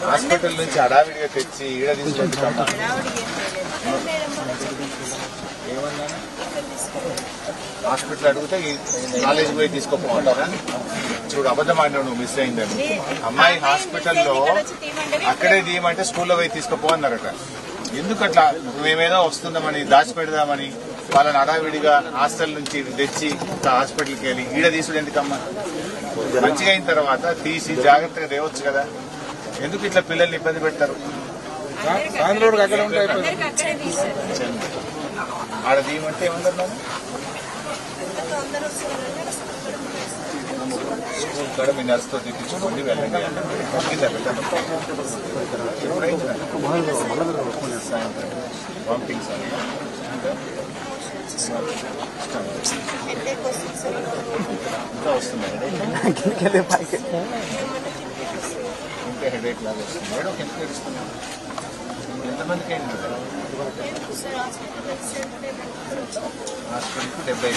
Hospital నుంచి హడావిడిగా తెచ్చి ఈడ తీసుకుంటాం. ఏమన్నా హాస్పిటల్ అడిగితే కాలేజీకి పోయి తీసుకోపోమంటారా? చూడు అబద్ధం ఆడినావు, నువ్వు మిస్ అయిందని. అమ్మాయి హాస్పిటల్లో అక్కడే తీయమంటే స్కూల్లో పోయి తీసుకోపో అన్నారట. ఎందుకట్లా? మేమేదో వస్తుందామని దాచిపెడదామని వాళ్ళని హడావిడిగా హాస్టల్ నుంచి తెచ్చి హాస్పిటల్కి వెళ్ళి ఈడ తీసుడు ఎందుకమ్మా? మంచిగా అయిన తర్వాత తీసి జాగ్రత్తగా తేవచ్చు కదా. ఎందుకు ఇట్లా పిల్లల్ని ఇబ్బంది పెడతారు? ఆడ తీయమంటే ఏమన్నారు? స్కూల్ కాడ మీ నర్సుతో తెప్పించుకోండి, వెళ్ళండి. వామిటింగ్స్ అని ఇంకా వస్తున్నాయి. ఇంకా హెడేక్ లాగా వస్తుంది. మేడం ఎంత తెలుస్తున్నాం? ఎంతమందికి అయింది? హాస్పిటల్కి 75